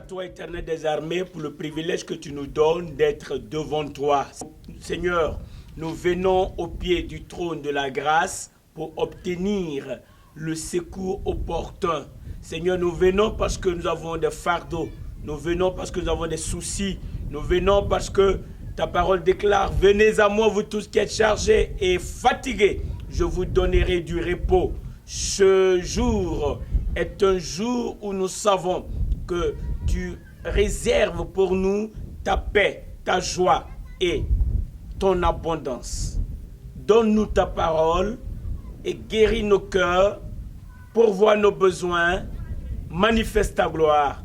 toi, Éternel des armées, pour le privilège que tu nous donnes d'être devant toi. Seigneur, nous venons au pied du trône de la grâce pour obtenir le secours opportun. Seigneur, nous venons parce que nous avons des fardeaux. Nous venons parce que nous avons des soucis. Nous venons parce que ta parole déclare, venez à moi, vous tous qui êtes chargés et fatigués, je vous donnerai du repos. Ce jour est un jour où nous savons que tu réserves pour nous ta paix, ta joie et ton abondance. Donne-nous ta parole et guéris nos cœurs, pourvois nos besoins, manifeste ta gloire.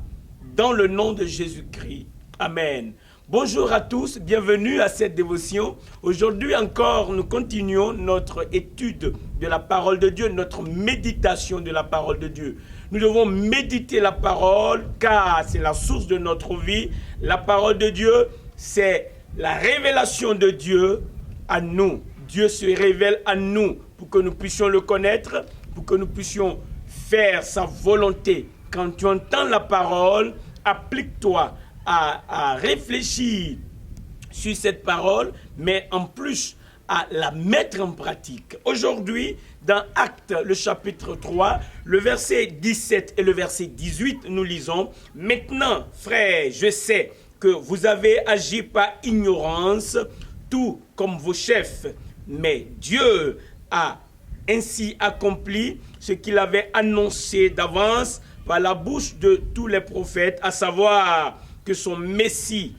Dans le nom de Jésus-Christ. Amen. Bonjour à tous, bienvenue à cette dévotion. Aujourd'hui encore, nous continuons notre étude de la parole de Dieu, notre méditation de la parole de Dieu. Nous devons méditer la parole car c'est la source de notre vie. La parole de Dieu, c'est la révélation de Dieu à nous. Dieu se révèle à nous pour que nous puissions le connaître, pour que nous puissions faire sa volonté. Quand tu entends la parole, applique-toi à réfléchir sur cette parole, mais en plus à la mettre en pratique. Aujourd'hui, dans Actes, le chapitre 3, le verset 17 et le verset 18, nous lisons « Maintenant, frères, je sais que vous avez agi par ignorance, tout comme vos chefs, mais Dieu a ainsi accompli ce qu'il avait annoncé d'avance par la bouche de tous les prophètes, à savoir que son Messie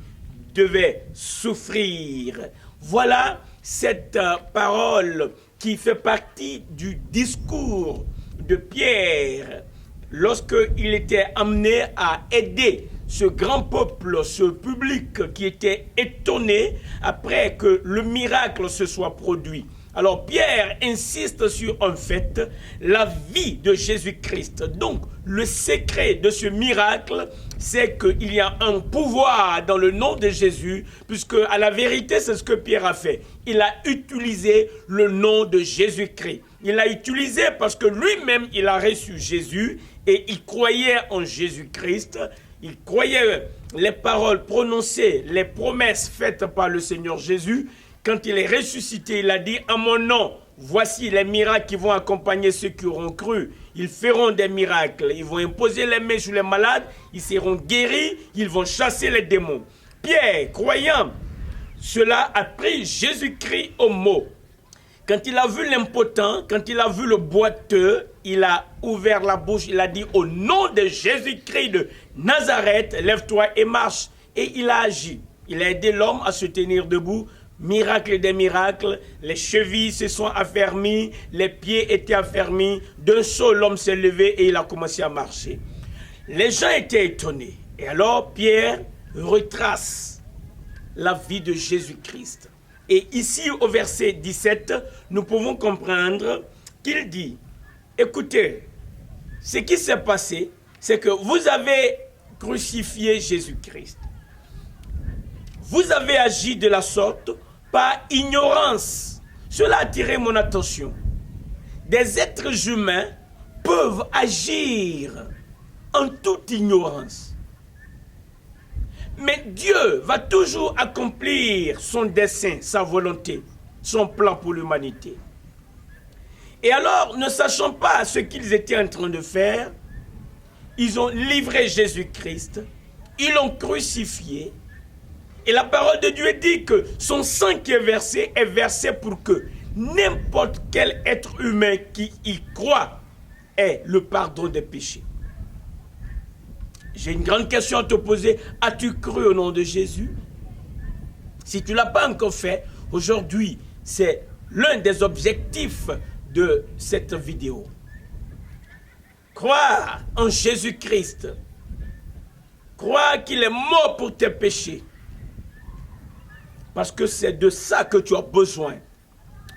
devait souffrir. » Voilà cette parole qui fait partie du discours de Pierre lorsqu'il était amené à aider ce grand peuple, ce public qui était étonné après que le miracle se soit produit. Alors Pierre insiste sur un fait, la vie de Jésus-Christ. Donc le secret de ce miracle, c'est qu'il y a un pouvoir dans le nom de Jésus, puisque à la vérité, c'est ce que Pierre a fait. Il a utilisé le nom de Jésus-Christ. Il l'a utilisé parce que lui-même, il a reçu Jésus et il croyait en Jésus-Christ. Il croyait les paroles prononcées, les promesses faites par le Seigneur Jésus. Quand il est ressuscité, il a dit « À mon nom, voici les miracles qui vont accompagner ceux qui auront cru. Ils feront des miracles. Ils vont imposer les mains sur les malades. Ils seront guéris. Ils vont chasser les démons. » Pierre, croyant, cela a pris Jésus-Christ au mot. Quand il a vu l'impotent, quand il a vu le boiteux, il a ouvert la bouche. Il a dit « Au nom de Jésus-Christ de Nazareth, lève-toi et marche. » Et il a agi. Il a aidé l'homme à se tenir debout. Miracle des miracles, les chevilles se sont affermies, les pieds étaient affermis. D'un seul, l'homme s'est levé et il a commencé à marcher. Les gens étaient étonnés. Et alors, Pierre retrace la vie de Jésus-Christ. Et ici, au verset 17, nous pouvons comprendre qu'il dit, écoutez, ce qui s'est passé, c'est que vous avez crucifié Jésus-Christ. Vous avez agi de la sorte par ignorance. Cela a attiré mon attention. Des êtres humains peuvent agir en toute ignorance. Mais Dieu va toujours accomplir son dessein, sa volonté, son plan pour l'humanité. Et alors, ne sachant pas ce qu'ils étaient en train de faire, ils ont livré Jésus-Christ, ils l'ont crucifié. Et la parole de Dieu dit que son sang qui est versé pour que n'importe quel être humain qui y croit ait le pardon des péchés. J'ai une grande question à te poser. As-tu cru au nom de Jésus? Si tu ne l'as pas encore fait, aujourd'hui, c'est l'un des objectifs de cette vidéo. Croire en Jésus-Christ. Croire qu'il est mort pour tes péchés. Parce que c'est de ça que tu as besoin.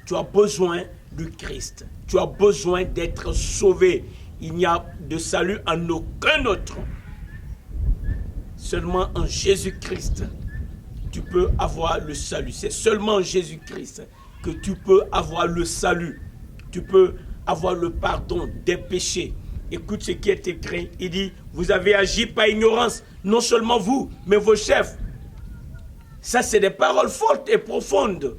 Tu as besoin du Christ. Tu as besoin d'être sauvé. Il n'y a de salut en aucun autre. Seulement en Jésus-Christ, tu peux avoir le salut. C'est seulement en Jésus-Christ que tu peux avoir le salut. Tu peux avoir le pardon des péchés. écoute ce qui est écrit. Il dit, vous avez agi par ignorance, non seulement vous, mais vos chefs. Ça, c'est des paroles fortes et profondes.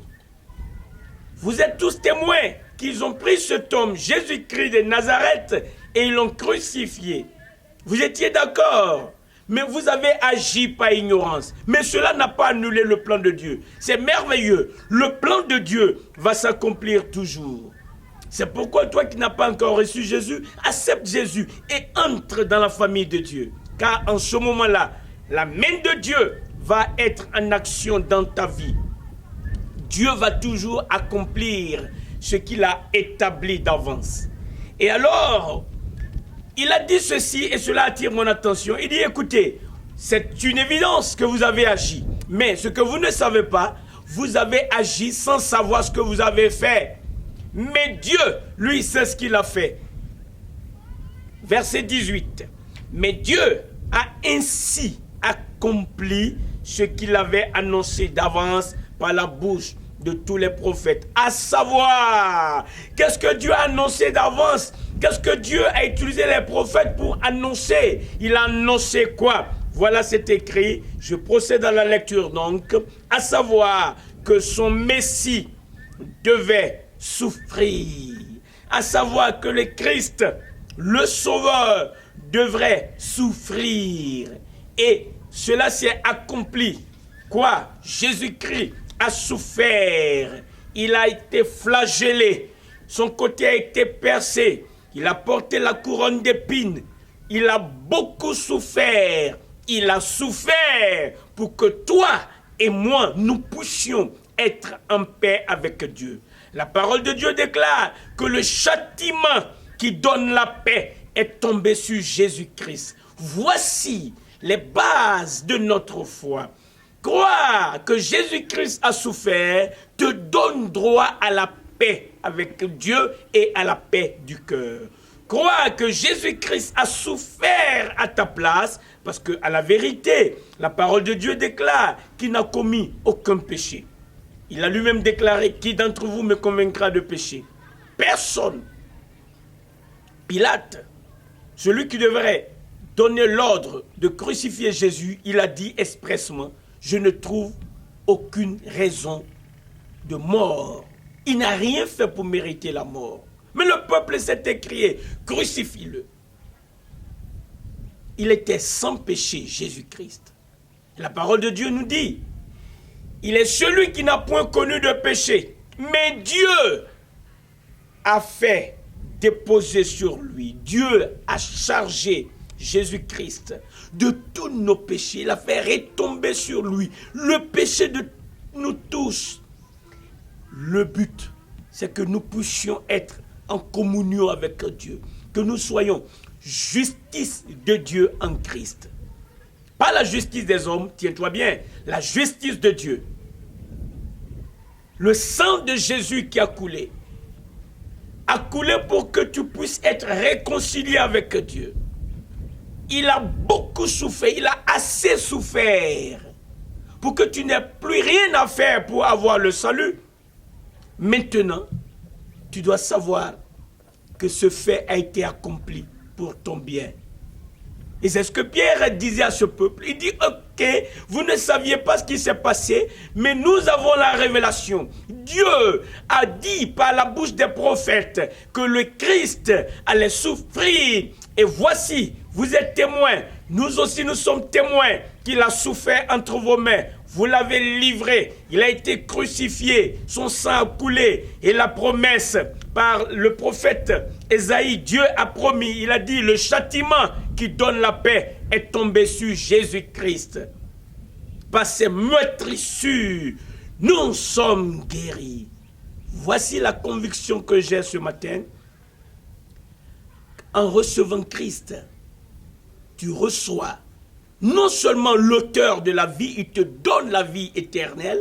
Vous êtes tous témoins qu'ils ont pris cet homme, Jésus-Christ de Nazareth, et ils l'ont crucifié. Vous étiez d'accord, mais vous avez agi par ignorance. Mais cela n'a pas annulé le plan de Dieu. C'est merveilleux. Le plan de Dieu va s'accomplir toujours. C'est pourquoi toi qui n'as pas encore reçu Jésus, accepte Jésus et entre dans la famille de Dieu. Car en ce moment-là, la main de Dieu va être en action dans ta vie. Dieu va toujours accomplir ce qu'il a établi d'avance. Et alors, il a dit ceci et cela attire mon attention. Il dit, écoutez, c'est une évidence que vous avez agi. Mais ce que vous ne savez pas, vous avez agi sans savoir ce que vous avez fait. Mais Dieu, lui, sait ce qu'il a fait. Verset 18. Mais Dieu a ainsi accompli ce qu'il avait annoncé d'avance par la bouche de tous les prophètes. À savoir, qu'est-ce que Dieu a annoncé d'avance? Qu'est-ce que Dieu a utilisé les prophètes pour annoncer? Il a annoncé quoi? Voilà, c'est écrit. Je procède à la lecture donc. À savoir que son Messie devait souffrir. À savoir que le Christ, le Sauveur, devrait souffrir. Et cela s'est accompli. Quoi? Jésus-Christ a souffert. Il a été flagellé. Son côté a été percé. Il a porté la couronne d'épines. Il a beaucoup souffert. Il a souffert pour que toi et moi, nous puissions être en paix avec Dieu. La parole de Dieu déclare que le châtiment qui donne la paix est tombé sur Jésus-Christ. Voici les bases de notre foi. Croire que Jésus-Christ a souffert te donne droit à la paix avec Dieu et à la paix du cœur. Croire que Jésus-Christ a souffert à ta place, parce que à la vérité, la parole de Dieu déclare qu'il n'a commis aucun péché. Il a lui-même déclaré, qui d'entre vous me convaincra de péché? Personne. Pilate, celui qui devrait donner l'ordre de crucifier Jésus, il a dit expressement, je ne trouve aucune raison de mort. Il n'a rien fait pour mériter la mort. Mais le peuple s'est écrié, crucifie-le. Il était sans péché, Jésus-Christ. La parole de Dieu nous dit, il est celui qui n'a point connu de péché. Mais Dieu a fait déposer sur lui. Dieu a chargé Jésus-Christ de tous nos péchés. Il a fait retomber sur lui le péché de nous tous. Le but, c'est que nous puissions être en communion avec Dieu. Que nous soyons justice de Dieu en Christ. Pas la justice des hommes, tiens-toi bien, la justice de Dieu. Le sang de Jésus qui a coulé pour que tu puisses être réconcilié avec Dieu. Il a beaucoup souffert, il a assez souffert pour que tu n'aies plus rien à faire pour avoir le salut. Maintenant, tu dois savoir que ce fait a été accompli pour ton bien. Et c'est ce que Pierre disait à ce peuple. Il dit, ok, vous ne saviez pas ce qui s'est passé, mais nous avons la révélation. Dieu a dit par la bouche des prophètes que le Christ allait souffrir. Et voici, vous êtes témoins. Nous aussi, nous sommes témoins qu'il a souffert entre vos mains. Vous l'avez livré. Il a été crucifié. Son sang a coulé. Et la promesse par le prophète Ésaïe, Dieu a promis. Il a dit, le châtiment qui donne la paix est tombé sur Jésus-Christ. Par ses meurtrissures, nous sommes guéris. Voici la conviction que j'ai ce matin. En recevant Christ, tu reçois non seulement l'auteur de la vie, il te donne la vie éternelle,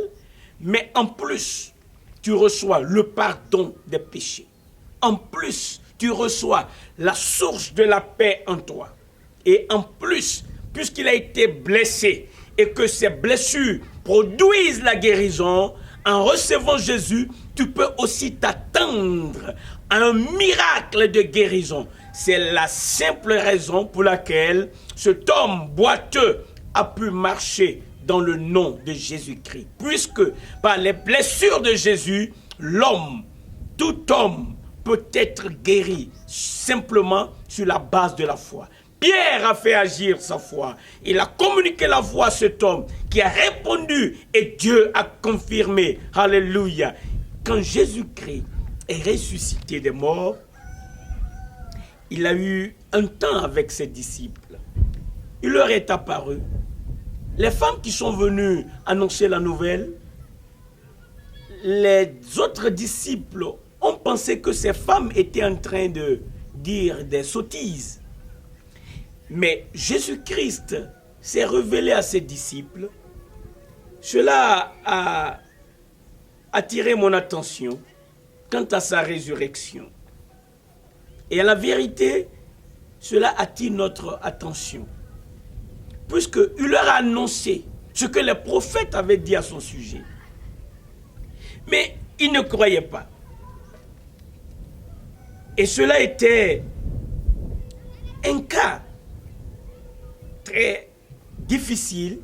mais en plus, tu reçois le pardon des péchés. En plus, tu reçois la source de la paix en toi. Et en plus, puisqu'il a été blessé et que ses blessures produisent la guérison, en recevant Jésus, tu peux aussi t'attendre à un miracle de guérison. C'est la simple raison pour laquelle cet homme boiteux a pu marcher dans le nom de Jésus-Christ. Puisque par les blessures de Jésus, l'homme, tout homme peut être guéri simplement sur la base de la foi. Pierre a fait agir sa foi. Il a communiqué la foi à cet homme qui a répondu et Dieu a confirmé. Alléluia. Quand Jésus-Christ est ressuscité des morts, il a eu un temps avec ses disciples. Il leur est apparu. Les femmes qui sont venues annoncer la nouvelle, les autres disciples ont pensé que ces femmes étaient en train de dire des sottises. Mais Jésus-Christ s'est révélé à ses disciples. Cela a attiré mon attention quant à sa résurrection. Et à la vérité, cela attire notre attention. Puisqu'il leur a annoncé ce que les prophètes avaient dit à son sujet. Mais ils ne croyaient pas. Et cela était un cas très difficile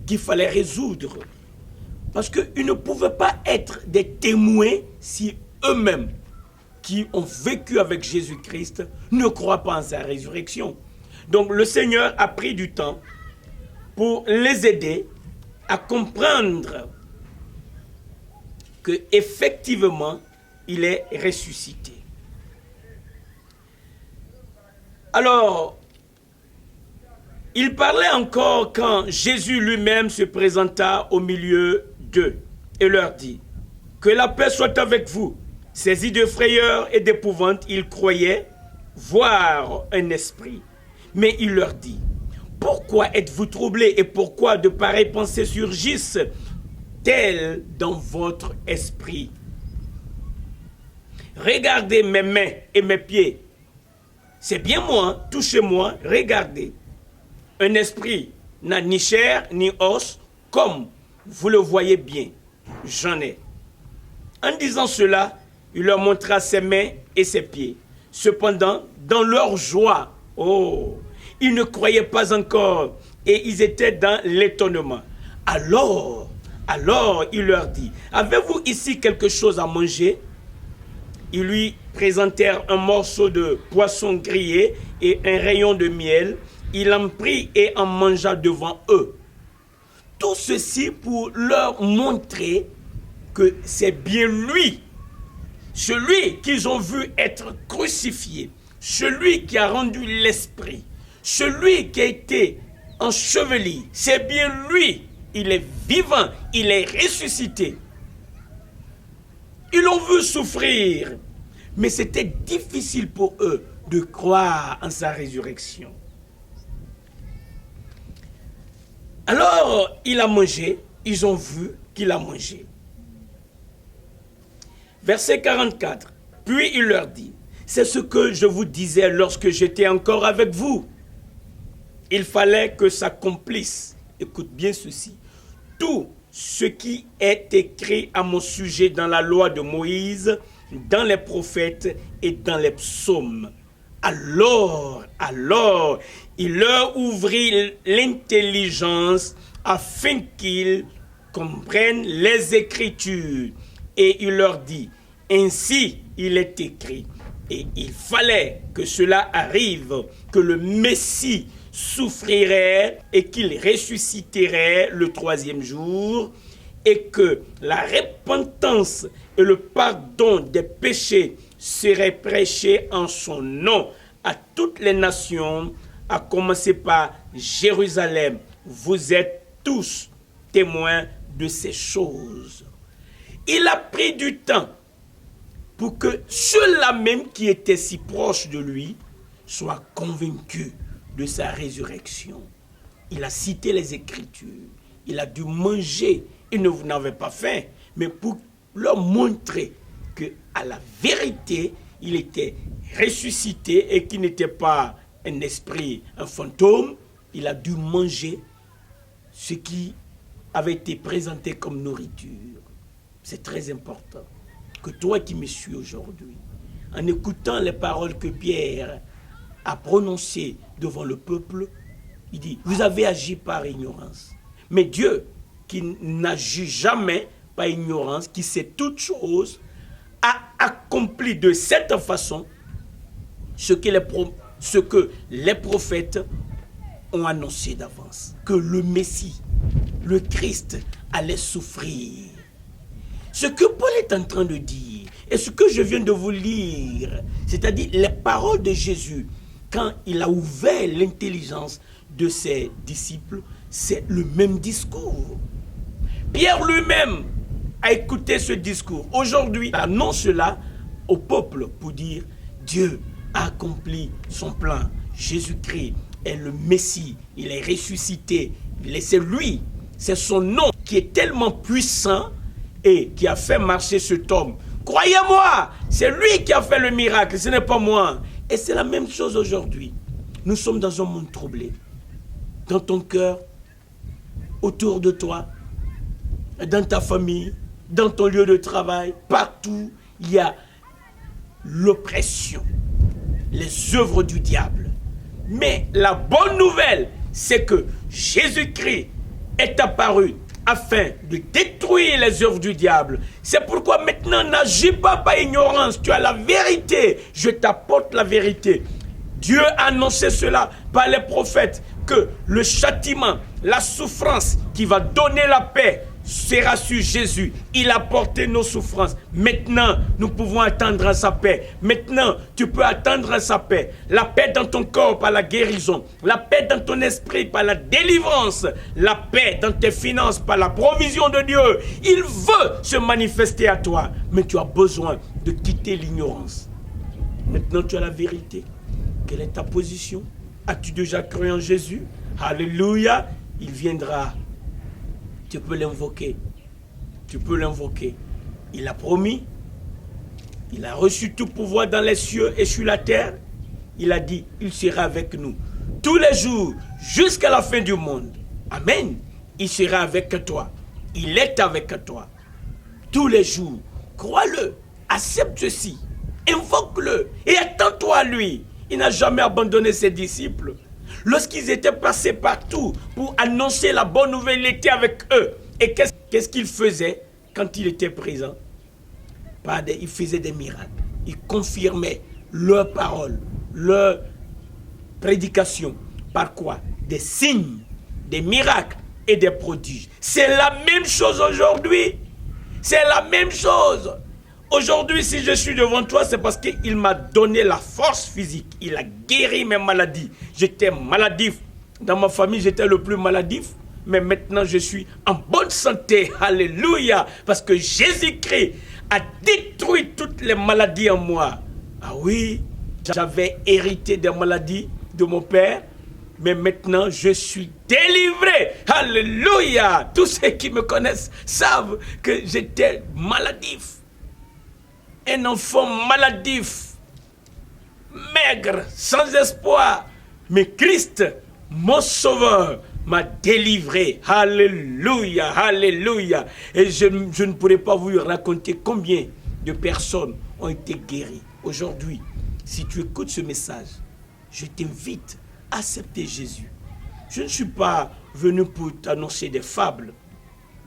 qu'il fallait résoudre. Parce qu'ils ne pouvaient pas être des témoins si eux-mêmes, qui ont vécu avec Jésus-Christ, ne croient pas en sa résurrection. Donc le Seigneur a pris du temps pour les aider à comprendre que effectivement il est ressuscité. Alors, il parlait encore quand Jésus lui-même se présenta au milieu d'eux et leur dit « Que la paix soit avec vous ». Saisis de frayeur et d'épouvante, ils croyaient voir un esprit. Mais il leur dit « Pourquoi êtes-vous troublés et pourquoi de pareilles pensées surgissent-elles dans votre esprit? Regardez mes mains et mes pieds. C'est bien moi, touchez-moi, regardez. Un esprit n'a ni chair ni os, comme vous le voyez bien, j'en ai. » En disant cela, il leur montra ses mains et ses pieds. Cependant, dans leur joie, ils ne croyaient pas encore et ils étaient dans l'étonnement. Alors, il leur dit, avez-vous ici quelque chose à manger? Ils lui présentèrent un morceau de poisson grillé et un rayon de miel. Il en prit et en mangea devant eux. Tout ceci pour leur montrer que c'est bien lui, celui qu'ils ont vu être crucifié, celui qui a rendu l'esprit, celui qui a été enseveli, c'est bien lui, il est vivant, il est ressuscité. Ils l'ont vu souffrir, mais c'était difficile pour eux de croire en sa résurrection. Alors, il a mangé, ils ont vu qu'il a mangé. Verset 44. Puis il leur dit, c'est ce que je vous disais lorsque j'étais encore avec vous. Il fallait que s'accomplisse, écoute bien ceci, tout ce qui est écrit à mon sujet dans la loi de Moïse, dans les prophètes et dans les psaumes. Alors, il leur ouvrit l'intelligence afin qu'ils comprennent les Écritures. Et il leur dit, ainsi il est écrit, et il fallait que cela arrive, que le Messie souffrirait et qu'il ressusciterait le troisième jour, et que la repentance et le pardon des péchés seraient prêchés en son nom à toutes les nations, à commencer par Jérusalem. Vous êtes tous témoins de ces choses. Il a pris du temps pour que ceux-là même qui étaient si proches de lui soient convaincus de sa résurrection. Il a cité les Écritures. Il a dû manger. Il n'avait pas faim. Mais pour leur montrer qu'à la vérité, il était ressuscité et qu'il n'était pas un esprit, un fantôme, il a dû manger ce qui avait été présenté comme nourriture. C'est très important que toi qui me suis aujourd'hui, en écoutant les paroles que Pierre a prononcé devant le peuple, il dit, vous avez agi par ignorance. Mais Dieu, qui n'agit jamais par ignorance, qui sait toutes choses, a accompli de cette façon ce que les prophètes ont annoncé d'avance. Que le Messie, le Christ, allait souffrir. Ce que Paul est en train de dire, et ce que je viens de vous lire, c'est-à-dire les paroles de Jésus, quand il a ouvert l'intelligence de ses disciples, c'est le même discours. Pierre lui-même a écouté ce discours. Aujourd'hui, il annonce cela au peuple pour dire Dieu a accompli son plan. Jésus-Christ est le Messie, il est ressuscité. C'est lui, c'est son nom qui est tellement puissant et qui a fait marcher cet homme. Croyez-moi, c'est lui qui a fait le miracle, ce n'est pas moi. Et c'est la même chose aujourd'hui. Nous sommes dans un monde troublé. Dans ton cœur, autour de toi, dans ta famille, dans ton lieu de travail, partout, il y a l'oppression, les œuvres du diable. Mais la bonne nouvelle, c'est que Jésus-Christ est apparu afin de détruire les œuvres du diable. C'est pourquoi maintenant, n'agis pas par ignorance. Tu as la vérité. Je t'apporte la vérité. Dieu a annoncé cela par les prophètes, que le châtiment, la souffrance qui va donner la paix sera sur Jésus. Il a porté nos souffrances. Maintenant, nous pouvons attendre sa paix. Maintenant, tu peux attendre sa paix. La paix dans ton corps par la guérison. La paix dans ton esprit par la délivrance. La paix dans tes finances par la provision de Dieu. Il veut se manifester à toi. Mais tu as besoin de quitter l'ignorance. Maintenant, tu as la vérité. Quelle est ta position? As-tu déjà cru en Jésus? Alléluia. Il viendra. Tu peux l'invoquer. Tu peux l'invoquer. Il a promis. Il a reçu tout pouvoir dans les cieux et sur la terre. Il a dit, il sera avec nous tous les jours jusqu'à la fin du monde. Amen. Il sera avec toi. Il est avec toi. Tous les jours. Crois-le. Accepte ceci. Invoque-le. Et attends-toi à lui. Il n'a jamais abandonné ses disciples. Lorsqu'ils étaient passés partout pour annoncer la bonne nouvelle, il était avec eux. Et qu'est-ce qu'il faisait quand il était présent? Il faisait des miracles. Il confirmait leurs paroles, leurs prédications. Par quoi? Des signes, des miracles et des prodiges. C'est la même chose aujourd'hui. C'est la même chose. Aujourd'hui, si je suis devant toi, c'est parce qu'il m'a donné la force physique. Il a guéri mes maladies. J'étais maladif. Dans ma famille, j'étais le plus maladif. Mais maintenant, je suis en bonne santé. Alléluia. Parce que Jésus-Christ a détruit toutes les maladies en moi. Ah oui, j'avais hérité des maladies de mon père. Mais maintenant, je suis délivré. Alléluia. Tous ceux qui me connaissent savent que j'étais maladif. Un enfant maladif, maigre, sans espoir. Mais Christ, mon sauveur, m'a délivré. Alléluia, alléluia. Et je ne pourrais pas vous raconter combien de personnes ont été guéries. Aujourd'hui, si tu écoutes ce message, je t'invite à accepter Jésus. Je ne suis pas venu pour t'annoncer des fables.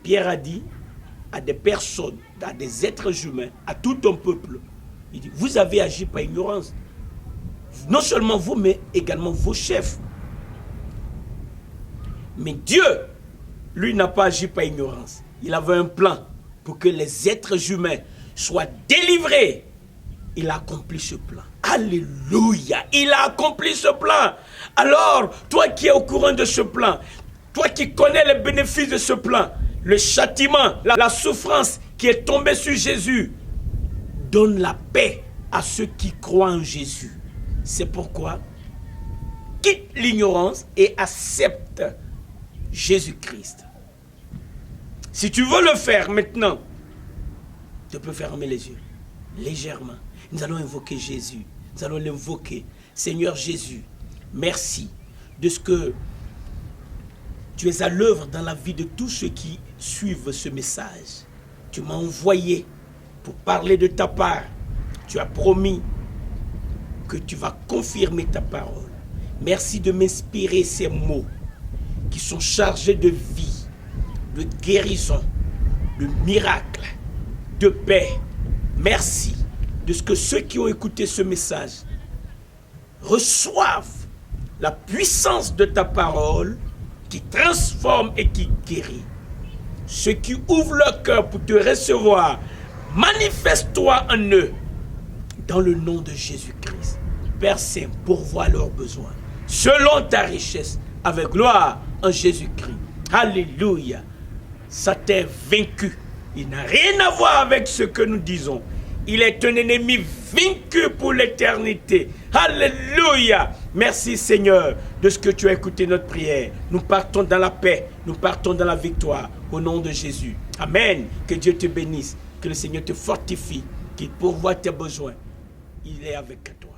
Pierre a dit à des personnes, à des êtres humains, à tout un peuple, il dit, vous avez agi par ignorance. Non seulement vous, mais également vos chefs. Mais Dieu, lui, n'a pas agi par ignorance. Il avait un plan pour que les êtres humains soient délivrés. Il a accompli ce plan. Alléluia, il a accompli ce plan. Alors, toi qui es au courant de ce plan, toi qui connais les bénéfices de ce plan, le châtiment, la souffrance qui est tombée sur Jésus, donne la paix à ceux qui croient en Jésus. C'est pourquoi, quitte l'ignorance et accepte Jésus-Christ. Si tu veux le faire maintenant, tu peux fermer les yeux, légèrement. Nous allons invoquer Jésus. Nous allons l'invoquer. Seigneur Jésus, merci de ce que tu es à l'œuvre dans la vie de tous ceux qui suivent ce message. Tu m'as envoyé pour parler de ta part. Tu as promis que tu vas confirmer ta parole. Merci de m'inspirer ces mots qui sont chargés de vie, de guérison, de miracle, de paix. Merci de ce que ceux qui ont écouté ce message reçoivent la puissance de ta parole qui transforme et qui guérit. Ceux qui ouvrent leur cœur pour te recevoir, manifeste-toi en eux dans le nom de Jésus-Christ. Père Saint, pourvois leurs besoins selon ta richesse avec gloire en Jésus-Christ. Alléluia. Satan est vaincu. Il n'a rien à voir avec ce que nous disons. Il est un ennemi vaincu pour l'éternité. Alléluia. Merci Seigneur de ce que tu as écouté notre prière. Nous partons dans la paix. Nous partons dans la victoire. Au nom de Jésus. Amen. Que Dieu te bénisse. Que le Seigneur te fortifie. Qu'il pourvoie tes besoins. Il est avec toi.